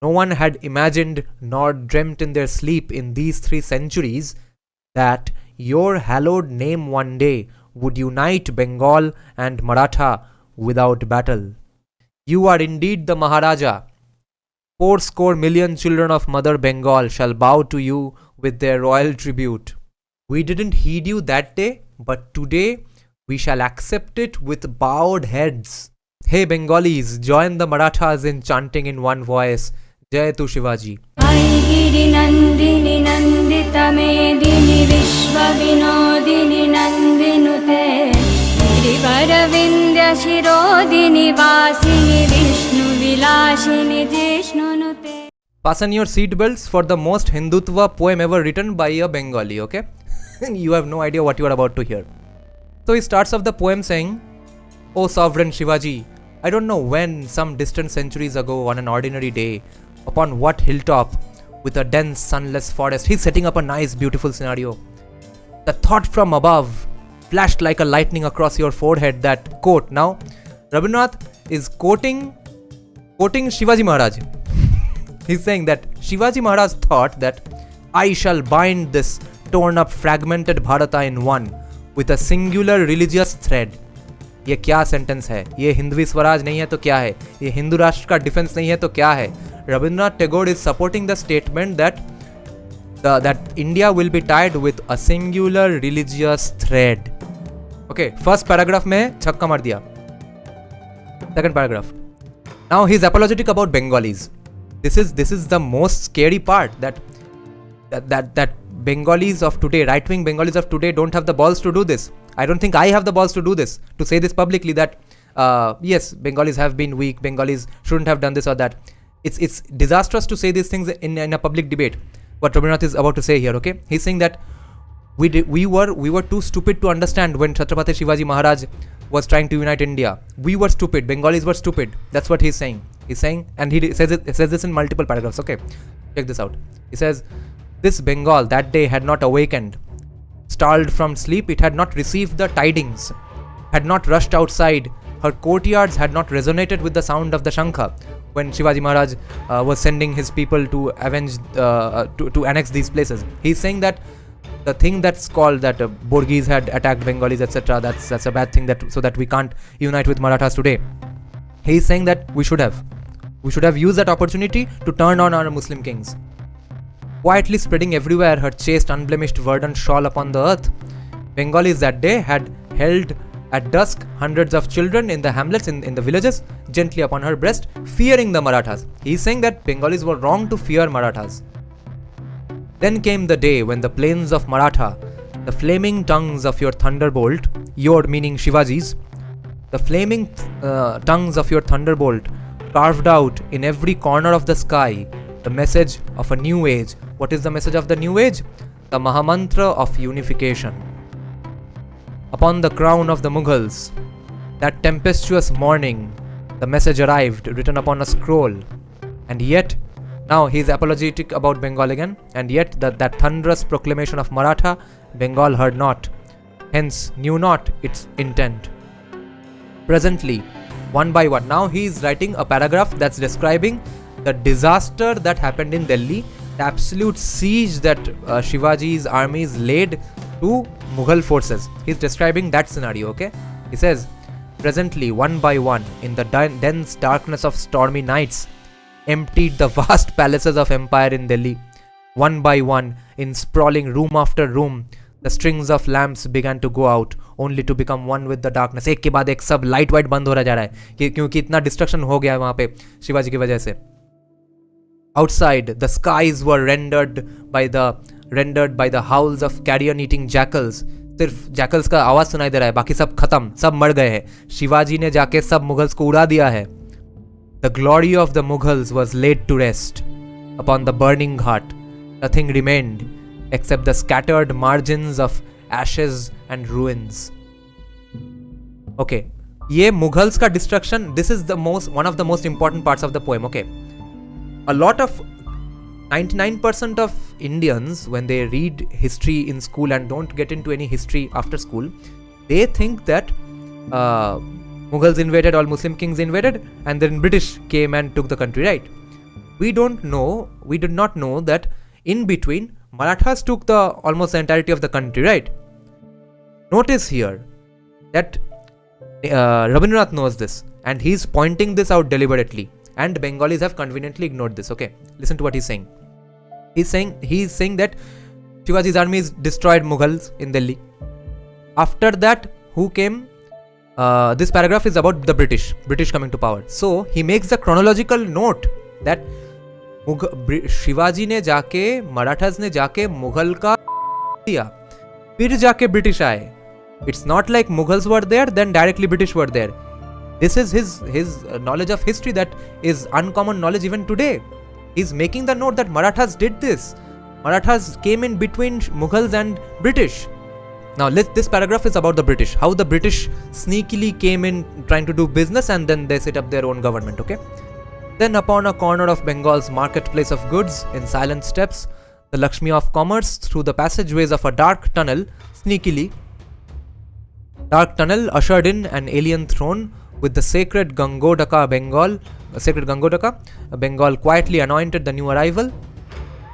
No one had imagined nor dreamt in their sleep in these 3 centuries that your hallowed name one day would unite Bengal and Maratha without battle. You are indeed the Maharaja. 80 million children of Mother Bengal shall bow to you with their royal tribute. We didn't heed you that day, but today we shall accept it with bowed heads. Hey Bengalis, join the Marathas in chanting in one voice, Jai to Shivaji. Aigiri Nandini Nandita Medini Vishwa Vinodini Nandinute Girivaravindya Shirodini Vasini Vishnu Vilashini Jishnunute. Fasten your seatbelts for the most Hindutva poem ever written by a Bengali, okay? You have no idea what you are about to hear. So he starts off the poem saying, O sovereign Shivaji, I don't know when, some distant centuries ago on an ordinary day, upon what hilltop, with a dense sunless forest, he's setting up a nice beautiful scenario. The thought from above flashed like a lightning across your forehead that quote. Now, Rabindranath is quoting Shivaji Maharaj. He's saying that Shivaji Maharaj thought that I shall bind this torn up fragmented Bharata in one with a singular religious thread. ये क्या sentence है? ये हिंदवी स्वराज नहीं है तो क्या है? ये हिंदू राष्ट्र का डिफेंस नहीं है तो क्या है? Rabindranath Tagore is supporting the statement that India will be tied with a singular religious thread. Okay, first paragraph में छक्का मार दिया. Second paragraph. Now he is apologetic about Bengalis. This is the most scary part, that Bengalis of today, right-wing Bengalis of today, don't have the balls to do this. I don't think I have the balls to do this, to say this publicly, that yes, Bengalis have been weak, Bengalis shouldn't have done this or that. It's disastrous to say these things in a public debate. What Rabindranath is about to say here, okay? He's saying that we were too stupid to understand when Chhatrapati Shivaji Maharaj was trying to unite India. We were stupid. Bengalis were stupid. That's what he's saying. He's saying, and he says this in multiple paragraphs. Okay, check this out. He says, this Bengal that day had not awakened. Startled from sleep, it had not received the tidings, had not rushed outside. Her courtyards had not resonated with the sound of the Shankha when Shivaji Maharaj was sending his people to avenge, to annex these places. He's saying that the thing that's called that Borghese had attacked Bengalis, etc., that's a bad thing, so that we can't unite with Marathas today. He's saying that we should have used that opportunity to turn on our Muslim kings. Quietly spreading everywhere her chaste, unblemished, verdant shawl upon the earth, Bengalis that day had held at dusk hundreds of children in the hamlets, in the villages, gently upon her breast, fearing the Marathas. He is saying that Bengalis were wrong to fear Marathas. Then came the day when the plains of Maratha, the flaming tongues of your thunderbolt, your meaning Shivaji's, the flaming tongues of your thunderbolt carved out in every corner of the sky the message of a new age. What is the message of the new age? The Mahamantra of unification. Upon the crown of the Mughals, that tempestuous morning, the message arrived, written upon a scroll. And yet, now he is apologetic about Bengal again, and yet that thunderous proclamation of Maratha, Bengal heard not, hence knew not its intent. Presently, one by one, now he is writing a paragraph that's describing the disaster that happened in Delhi, the absolute siege that Shivaji's armies laid to Mughal forces. He's describing that scenario, okay? He says, presently, one by one, in the dense darkness of stormy nights, emptied the vast palaces of empire in Delhi. One by one, in sprawling room after room, the strings of lamps began to go out, only to become one with the darkness. एक के बाद एक सब light white बंद हो रहा जा रहा है क्योंकि इतना डिस्ट्रक्शन हो गया है वहाँ पे शिवाजी की वजह से. Outside, the skies were rendered by the howls of carrion-eating jackals. सिर्फ jackals का आवाज सुनाई दे रहा है, बाकी सब खत्म, सब मर गए हैं. शिवाजी ने जाके सब मुगल्स को उड़ा दिया है. The glory of the Mughals was laid to rest. Upon the burning ghat, nothing remained except the scattered margins of ashes and ruins. Okay, ये Mughals का destruction. This is one of the most important parts of the poem. Okay. A lot of 99% of Indians, when they read history in school and don't get into any history after school, they think that Mughals invaded, all Muslim kings invaded, and then British came and took the country, right? we did not know that in between Marathas took the almost the entirety of the country, right? Notice here that Rabindranath knows this and he's pointing this out deliberately, and Bengalis have conveniently ignored this. Okay, listen to what he's saying. He's saying that Shivaji's armies destroyed Mughals in Delhi. After that, who came? This paragraph is about the British coming to power. So he makes the chronological note that Shivaji ने जाके मराठास ने जाके मुगल का दिया, फिर जाके British आए. It's not like Mughals were there, then directly British were there. This is his knowledge of history that is uncommon knowledge even today. He's making the note that Marathas did this. Marathas came in between Mughals and British. Now this paragraph is about the British, how the British sneakily came in trying to do business and then they set up their own government. Okay. Then upon a corner of Bengal's marketplace of goods, in silent steps, the Lakshmi of commerce, through the passageways of a dark tunnel ushered in an alien throne with the sacred Gangodaka, Bengal quietly anointed the new arrival.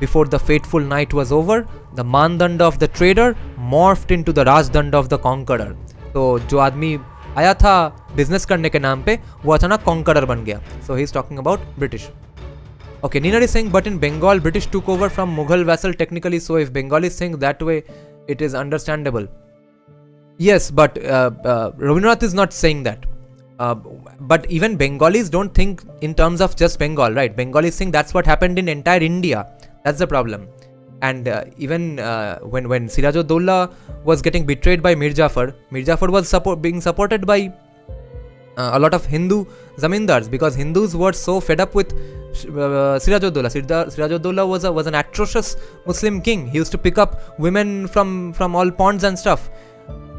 Before the fateful night was over, the Mandanda of the trader morphed into the Rajdanda of the conqueror. So, जो आदमी आया था business करने के नाम पे, वो अचानक conqueror बन गया. So he is talking about British. Okay, Nina is saying, but in Bengal, British took over from Mughal vassal technically. So if Bengal is saying that way, it is understandable. Yes, but Rabindranath is not saying that. But even Bengalis don't think in terms of just Bengal, right? Bengalis think that's what happened in entire India. That's the problem. And even when Siraj-ud-Dowla was getting betrayed by Mir Jafar was being supported by a lot of Hindu zamindars, because Hindus were so fed up with Siraj-ud-Dowla. Siraj-ud-Dowla was an atrocious Muslim king. He used to pick up women from all ponds and stuff.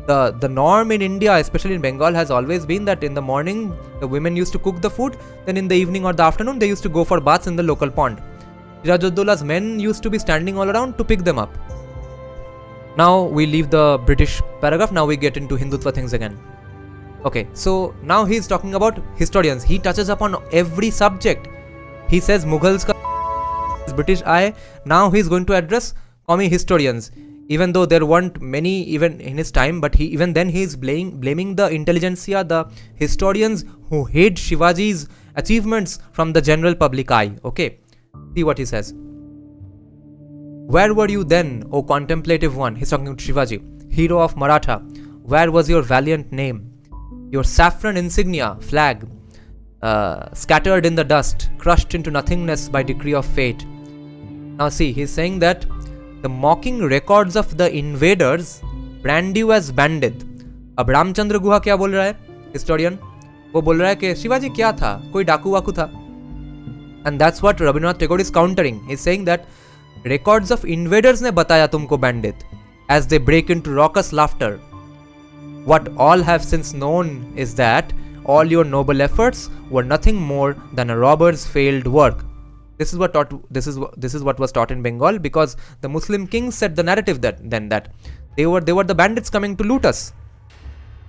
The norm in India, especially in Bengal, has always been that in the morning the women used to cook the food, then in the evening or the afternoon they used to go for baths in the local pond. Siraj-ud-Dowla's men used to be standing all around to pick them up. Now we leave the British paragraph, now we get into Hindutva things again. Okay, so now he's talking about historians. He touches upon every subject. He says Mughals ka British aaye. Now he's going to address Qawmi historians. Even though there weren't many even in his time, but even then he is blaming the intelligentsia, the historians who hid Shivaji's achievements from the general public eye. Okay, see what he says. Where were you then, O contemplative one? He's talking to Shivaji, hero of Maratha. Where was your valiant name? Your saffron insignia, flag, scattered in the dust, crushed into nothingness by decree of fate. Now see, he's saying that the mocking records of the invaders brand you as bandit. अब रामचंद्र गुहा क्या बोल रहा है historian? वो बोल रहा है कि शिवाजी क्या था, कोई डाकू वाकू था. And that's what Rabindranath Tagore is countering. He's saying that records of invaders ने बताया तुमको bandit, as they break into raucous laughter. What all have since known is that all your noble efforts were nothing more than a robber's failed work. This is what was taught in Bengal, because the Muslim kings set the narrative that they were the bandits coming to loot us.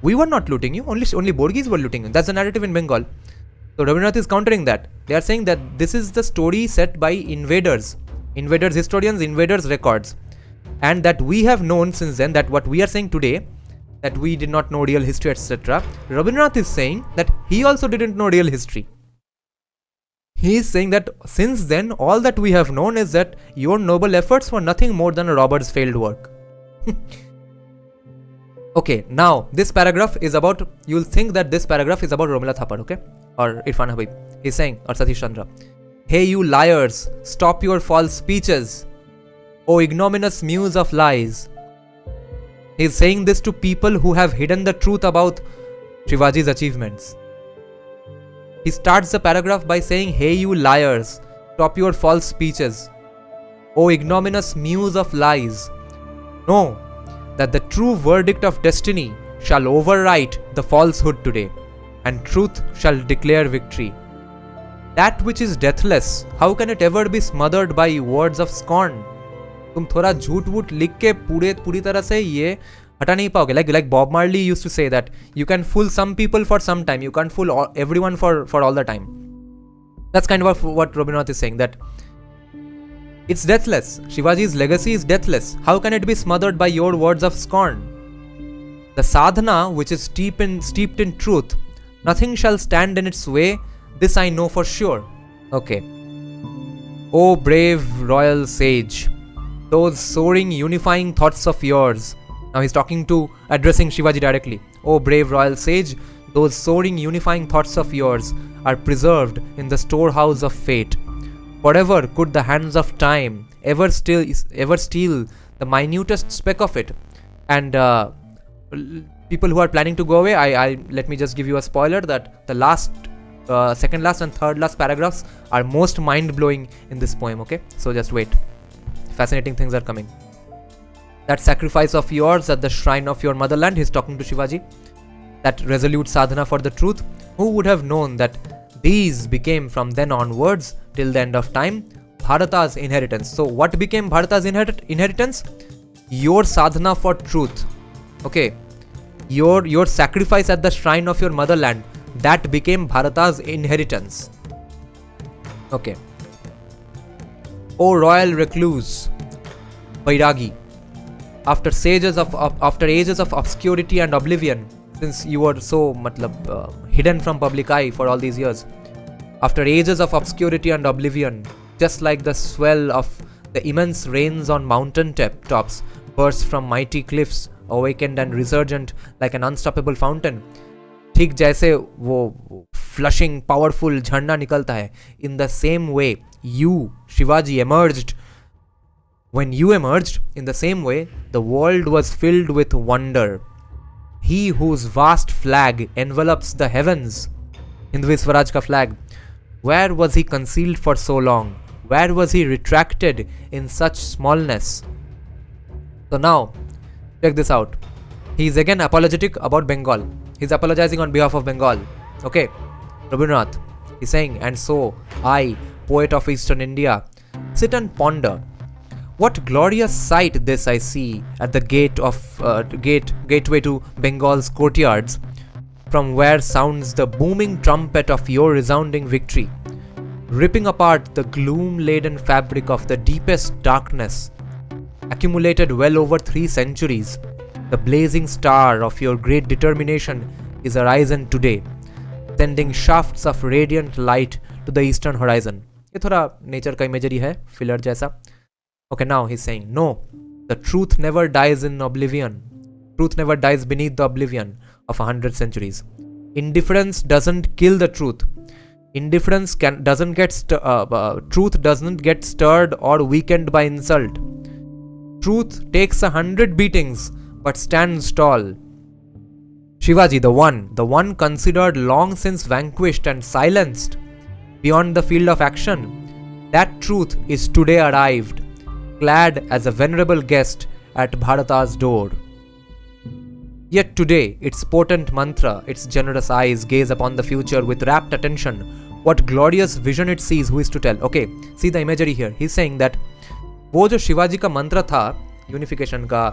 We were not looting you, only Borgis were looting you. That's the narrative in Bengal. So Rabindranath is countering that. They are saying that this is the story set by invaders historians, invaders records, and that we have known since then, that what we are saying today, that we did not know real history, etc. Rabindranath is saying that he also didn't know real history. He is saying that since then, all that we have known is that your noble efforts were nothing more than a robber's failed work. Okay, now this paragraph is about, you'll think that this paragraph is about Romila Thapar, okay? Or Irfan Habib. He's saying, or Satish Chandra, hey you liars, stop your false speeches, O ignominious muse of lies. He's saying this to people who have hidden the truth about Shivaji's achievements. He starts the paragraph by saying, hey you liars, stop your false speeches, O ignominious muse of lies. Know that the true verdict of destiny shall overwrite the falsehood today, and truth shall declare victory. That which is deathless, how can it ever be smothered by words of scorn? तुम थोड़ा झूठ वूठ लिख के पूरी तरह से ये हटा नहीं पाओगे. Like Bob Marley used to say that you can fool some people for some time, you can't fool everyone for all the time. That's kind of what Rabindranath is saying, that it's deathless. Shivaji's legacy is deathless. How can it be smothered by your words of scorn? The sadhana, which is steeped in truth, nothing shall stand in its way. This I know for sure. Okay. O brave royal sage, those soaring unifying thoughts of yours. Now he's addressing Shivaji directly. O brave royal sage, those soaring unifying thoughts of yours are preserved in the storehouse of fate. Forever could the hands of time ever steal the minutest speck of it. And people who are planning to go away, I let me just give you a spoiler that the last, second last and third last paragraphs are most mind-blowing in this poem, okay? So just wait. Fascinating things are coming. That sacrifice of yours at the shrine of your motherland, he's talking to Shivaji. That resolute sadhana for the truth. Who would have known that these became from then onwards till the end of time Bharata's inheritance? So what became Bharata's inheritance? Your sadhana for truth. Okay. Your sacrifice at the shrine of your motherland, that became Bharata's inheritance. Okay. O royal recluse, Vairagi, after ages of obscurity and oblivion, since you were so hidden from public eye for all these years, after ages of obscurity and oblivion, just like the swell of the immense rains on mountain tops bursts from mighty cliffs, awakened and resurgent like an unstoppable fountain, ठीक जैसे वो flushing powerful झरना निकलता है, in the same way you, Shivaji, emerged. When you emerged, in the same way, the world was filled with wonder. He whose vast flag envelops the heavens, Hindutva Swaraj ka flag, where was he concealed for so long? Where was he retracted in such smallness? So now, check this out. He is again apologetic about Bengal. He's apologizing on behalf of Bengal. Okay, Rabindranath. He's saying, and so I, poet of Eastern India, sit and ponder. What glorious sight this I see at the gateway to Bengal's courtyards, from where sounds the booming trumpet of your resounding victory, ripping apart the gloom-laden fabric of the deepest darkness, accumulated well over 3 centuries. The blazing star of your great determination is arisen today, sending shafts of radiant light to the eastern horizon. ये थोड़ा nature का imagery है, filler जैसा. Okay, now he's saying, no, the truth never dies in oblivion. Truth never dies beneath the oblivion of 100 centuries. Indifference doesn't kill the truth. Truth doesn't get stirred or weakened by insult. Truth takes 100 beatings but stands tall. Shivaji, the one considered long since vanquished and silenced beyond the field of action, that truth is today arrived, clad as a venerable guest at Bharata's door. Yet today, its potent mantra, its generous eyes gaze upon the future with rapt attention. What glorious vision it sees, who is to tell? Okay, see the imagery here. He's saying that वो जो शिवाजी का मंत्र था unification का,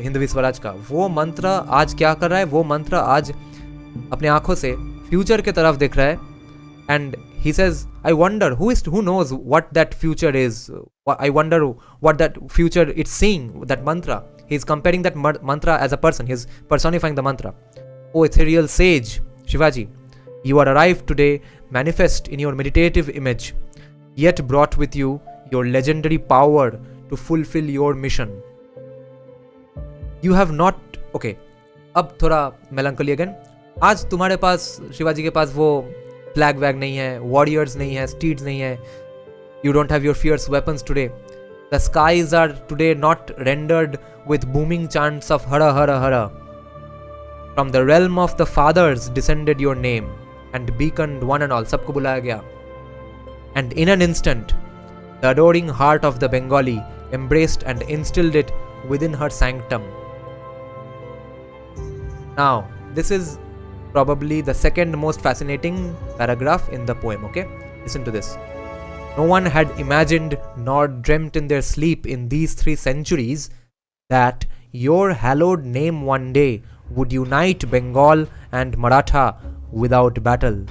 हिंदवी स्वराज का, वो मंत्र आज क्या कर रहा है? वो मंत्र आज अपने आंखों से फ्यूचर के तरफ देख रहा है. And he says, I wonder who knows what that future is. I wonder what that future it's seeing, that mantra. He's comparing that mantra as a person. He's personifying the mantra. Oh ethereal sage, Shivaji, you are arrived today, manifest in your meditative image, yet brought with you your legendary power to fulfill your mission. You have not... Okay, अब थोड़ा melancholy again. आज तुम्हारे पास, शिवाजी के पास वो flag वैग नहीं है, warriors नहीं है, स्टीड्स नहीं है. You don't have your fierce weapons today. The skies are today not rendered with booming chants of Hara Hara Hara. From the realm of the fathers descended your name and beaconed one and all. सबको बुलाया गया. And in an instant, the adoring heart of the Bengali embraced and instilled it within her sanctum. Now, this is probably the second most fascinating paragraph in the poem, okay? Listen to this. No one had imagined nor dreamt in their sleep in these 3 centuries that your hallowed name one day would unite Bengal and Maratha without battle.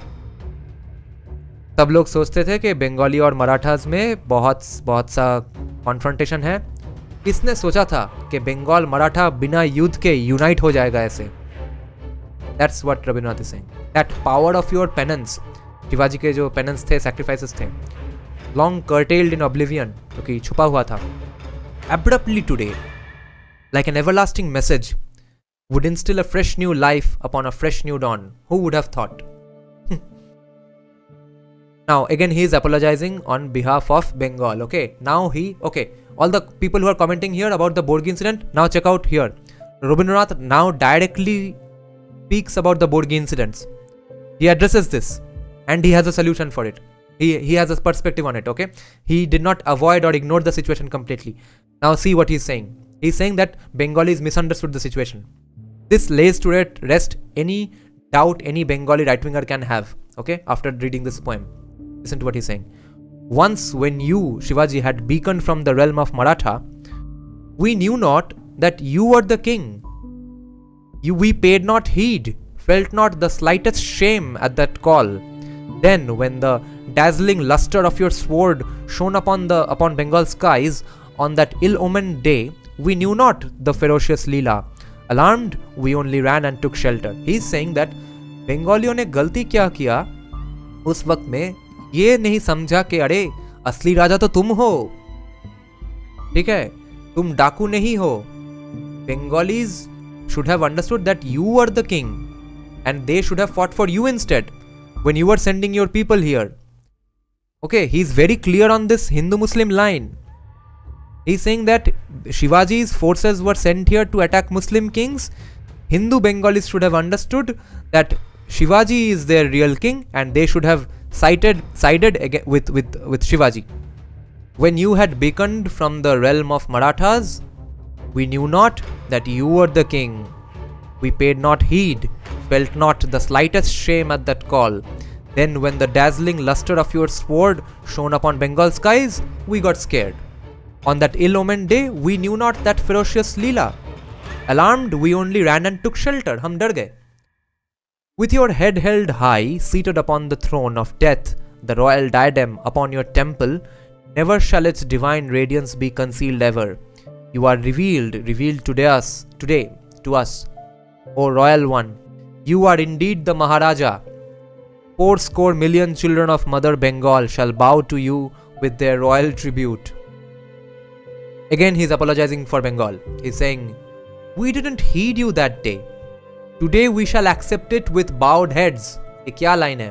सब लोग सोचते थे कि बंगाली और मराठास में बहुत सा confrontation है. किसने सोचा था कि बंगाल मराठा बिना युद्ध के यूनाइट हो जाएगा ऐसे? That's what Rabindranath is saying. That power of your penance, Shivaji के जो पेनेंस थे, सैक्रिफाइसेस थे, लॉन्ग कर्टेल्ड इन ऑब्लिवियन, क्योंकि छुपा हुआ था, abruptly today, like an everlasting message, would instill a fresh new life upon a fresh new dawn. Who would have thought? Now again he is apologizing on behalf of Bengal. Okay, now all the people who are commenting here about the Borgi incident, now check out here. Rabindranath now directly speaks about the Borgi incidents. He addresses this and he has a solution for it. He has a perspective on it. Okay, he did not avoid or ignore the situation completely. Now see what he's saying. He's saying that Bengalis misunderstood the situation. This lays to rest any doubt any Bengali right-winger can have, okay, after reading this poem. Listen to what he's saying. Once when you, Shivaji, had beaconed from the realm of Maratha, we knew not that you were the king. We paid not heed, felt not the slightest shame at that call. Then when the dazzling luster of your sword shone upon Bengal skies on that ill-omened day, we knew not the ferocious Leela. Alarmed, we only ran and took shelter. He is saying that बंगालियों ने गलती क्या किया उस वक्त में, ये नहीं समझा कि अरे असली राजा तो तुम हो, ठीक है, तुम डाकू नहीं हो. Bengalis should have understood that you were the king and they should have fought for you instead when you were sending your people here. Okay, he is very clear on this Hindu-Muslim line. He is saying that Shivaji's forces were sent here to attack Muslim kings. Hindu Bengalis should have understood that Shivaji is their real king and they should have sided with Shivaji. When you had beaconed from the realm of Marathas, we knew not that you were the king. We paid not heed, felt not the slightest shame at that call. Then when the dazzling luster of your sword shone upon Bengal skies, we got scared. On that ill-omened day, we knew not that ferocious Leela. Alarmed, we only ran and took shelter. Hum dar gaye. With your head held high, seated upon the throne of death, the royal diadem upon your temple, never shall its divine radiance be concealed ever. You are revealed today to us, O royal one. You are indeed the Maharaja. 80 million children of Mother Bengal shall bow to you with their royal tribute. Again, he is apologizing for Bengal. He is saying, we didn't heed you that day. Today we shall accept it with bowed heads. ये क्या line है?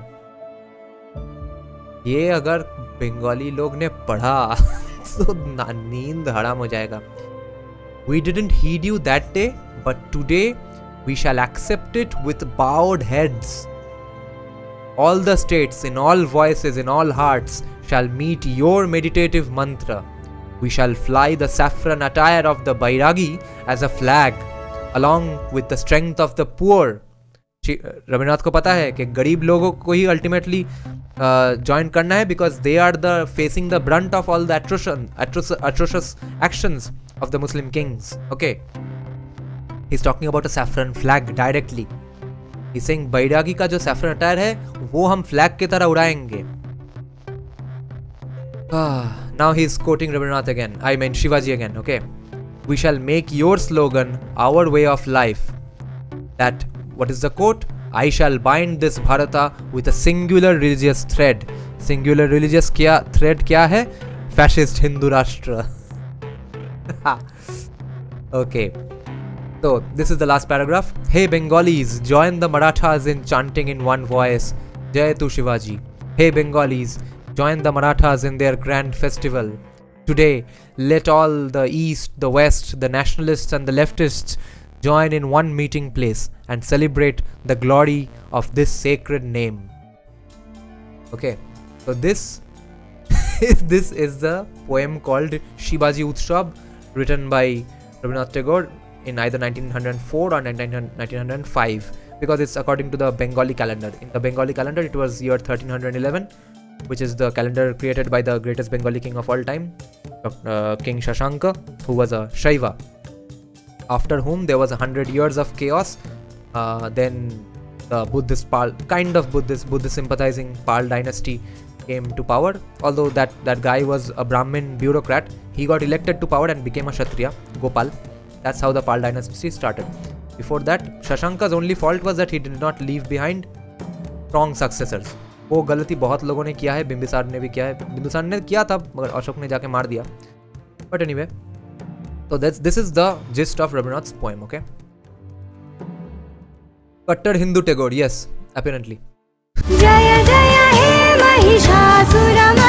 ये अगर बंगाली लोग ने पढ़ा तो नींद हराम हो जाएगा. We didn't heed you that day, but today we shall accept it with bowed heads. All the states, in all voices, in all hearts, shall meet your meditative mantra. We shall fly the saffron attire of the Bairagi as a flag, along with the strength of the poor. Rabindranath को पता है कि गरीब लोगों को ही ultimately join करना है, because they are the facing the brunt of all the atrocious actions of the Muslim kings. Okay, he's talking about a saffron flag directly. He's saying बैरागी का जो saffron attire है वो हम flag की तरह उड़ाएंगे. Now he's quoting Rabindranath again. I mean Shivaji again. Okay, we shall make your slogan our way of life. That, what is the quote? I shall bind this Bharata with a singular religious thread. Singular religious thread क्या है? Fascist Hindu Rashtra. Okay, so this is the last paragraph. Hey Bengalis, join the Marathas in chanting in one voice, Jai to Shivaji. Hey Bengalis, join the Marathas in their grand festival. Today, let all the East, the West, the nationalists and the leftists join in one meeting place and celebrate the glory of this sacred name. Okay, so this is the poem called Shibaji Utshob, written by Rabindranath Tagore in either 1904 or 1905, because it's according to the Bengali calendar. In the Bengali calendar, it was year 1311, which is the calendar created by the greatest Bengali king of all time, King Shashanka, who was a Shaiva, after whom there was 100 years of chaos. Then the Buddhist sympathizing Pal dynasty came to power. Although that guy was a Brahmin bureaucrat, he got elected to power and became a Kshatriya, Gopal. That's how the Pal dynasty started. Before that, Shashanka's only fault was that he did not leave behind strong successors. वो गलती बहुत लोगों ने किया है, बिंबिसार ने भी किया है. बिंबिसार ने किया था मगर अशोक ने जाके मार दिया. But anyway, so this is the gist of Rabindranath's poem, okay? Kattar Hindu Tagore, yes, apparently. जय जय हे महिषासुरमर्दिनि